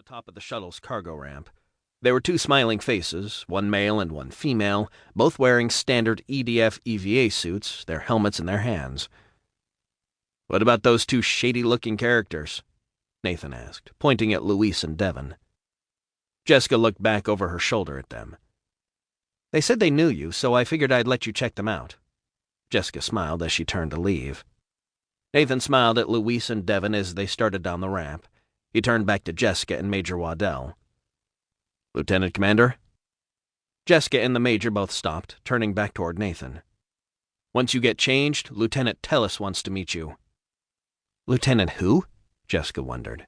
the top of the shuttle's cargo ramp. There were two smiling faces, one male and one female, both wearing standard EDF EVA suits, their helmets in their hands. "What about those two shady-looking characters?" Nathan asked, pointing at Louise and Devon. Jessica looked back over her shoulder at them. "They said they knew you, so I figured I'd let you check them out." Jessica smiled as she turned to leave. Nathan smiled at Louise and Devon as they started down the ramp. He turned back to Jessica and Major Waddell. "Lieutenant Commander?" Jessica and the Major both stopped, turning back toward Nathan. "Once you get changed, Lieutenant Tellis wants to meet you." "Lieutenant who?" Jessica wondered.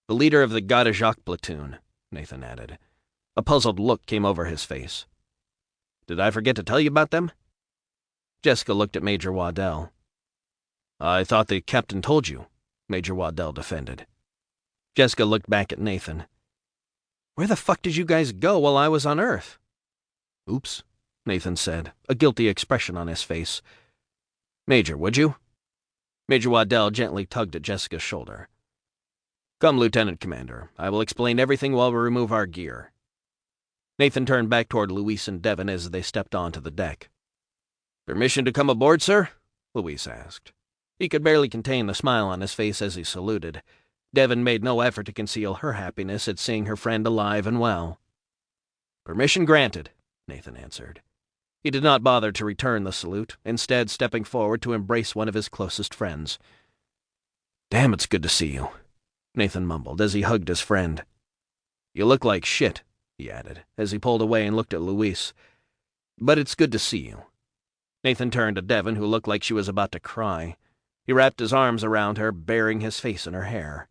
"The leader of the Gata Jacques platoon," Nathan added. A puzzled look came over his face. "Did I forget to tell you about them?" Jessica looked at Major Waddell. "I thought the captain told you," Major Waddell defended. Jessica looked back at Nathan. "Where the fuck did you guys go while I was on Earth?" "Oops," Nathan said, a guilty expression on his face. "Major, would you?" Major Waddell gently tugged at Jessica's shoulder. "Come, Lieutenant Commander. I will explain everything while we remove our gear." Nathan turned back toward Louise and Devon as they stepped onto the deck. "Permission to come aboard, sir?" Louise asked. He could barely contain the smile on his face as he saluted. Devon made no effort to conceal her happiness at seeing her friend alive and well. "Permission granted," Nathan answered. He did not bother to return the salute, instead stepping forward to embrace one of his closest friends. "Damn, it's good to see you," Nathan mumbled as he hugged his friend. "You look like shit," he added, as he pulled away and looked at Louise. "But it's good to see you." Nathan turned to Devon, who looked like she was about to cry. He wrapped his arms around her, burying his face in her hair.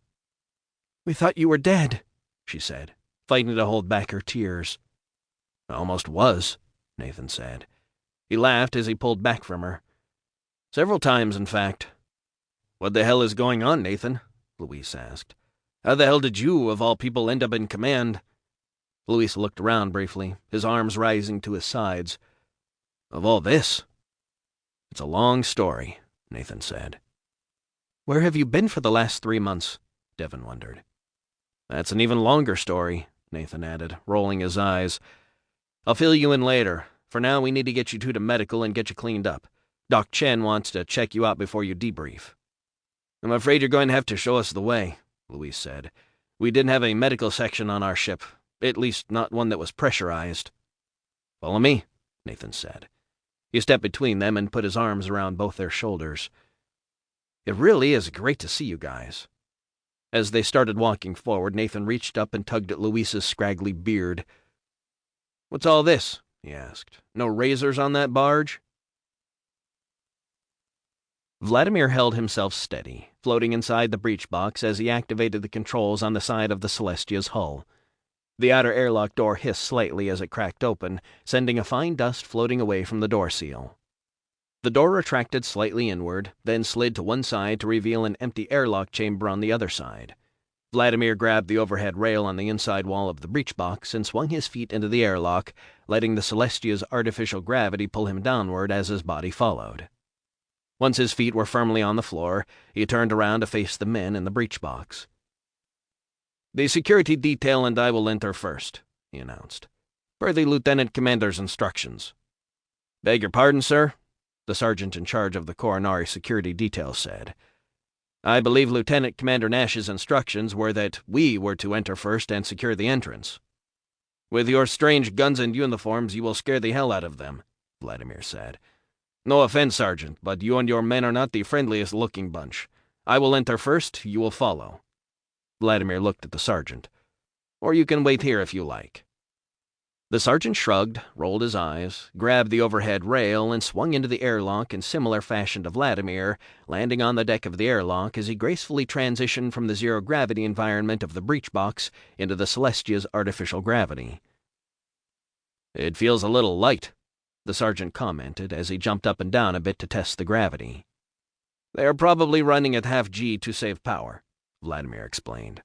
"We thought you were dead," she said, fighting to hold back her tears. "I almost was," Nathan said. He laughed as he pulled back from her. "Several times, in fact." "What the hell is going on, Nathan?" Louise asked. "How the hell did you, of all people, end up in command?" Louise looked around briefly, his arms rising to his sides. "Of all this?" "It's a long story," Nathan said. "Where have you been for the last 3 months?" Devon wondered. "That's an even longer story," Nathan added, rolling his eyes. "I'll fill you in later. For now, we need to get you two to medical and get you cleaned up. Doc Chen wants to check you out before you debrief." "I'm afraid you're going to have to show us the way," Louise said. "We didn't have a medical section on our ship, at least not one that was pressurized." "Follow me," Nathan said. He stepped between them and put his arms around both their shoulders. "It really is great to see you guys." As they started walking forward, Nathan reached up and tugged at Louise's scraggly beard. "What's all this?" he asked. "No razors on that barge?" Vladimir held himself steady, floating inside the breech box as he activated the controls on the side of the Celestia's hull. The outer airlock door hissed slightly as it cracked open, sending a fine dust floating away from the door seal. The door retracted slightly inward, then slid to one side to reveal an empty airlock chamber on the other side. Vladimir grabbed the overhead rail on the inside wall of the breech box and swung his feet into the airlock, letting the Celestia's artificial gravity pull him downward as his body followed. Once his feet were firmly on the floor, he turned around to face the men in the breech box. "The security detail and I will enter first," he announced, "per the Lieutenant Commander's instructions." "Beg your pardon, sir?" the sergeant in charge of the coronary security detail said. "I believe Lieutenant Commander Nash's instructions were that we were to enter first and secure the entrance." "With your strange guns and uniforms, you will scare the hell out of them," Vladimir said. "No offense, Sergeant, but you and your men are not the friendliest-looking bunch. I will enter first, you will follow." Vladimir looked at the sergeant. "Or you can wait here if you like." The sergeant shrugged, rolled his eyes, grabbed the overhead rail, and swung into the airlock in similar fashion to Vladimir, landing on the deck of the airlock as he gracefully transitioned from the zero-gravity environment of the breech box into the Celestia's artificial gravity. "It feels a little light," the sergeant commented as he jumped up and down a bit to test the gravity. "They are probably running at half G to save power," Vladimir explained.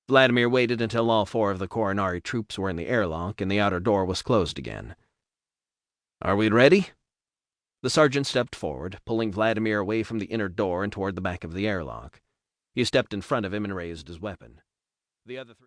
Vladimir waited until all 4 of the coronary troops were in the airlock and the outer door was closed again. "Are we ready?" The sergeant stepped forward, pulling Vladimir away from the inner door and toward the back of the airlock. He stepped in front of him and raised his weapon. The other 3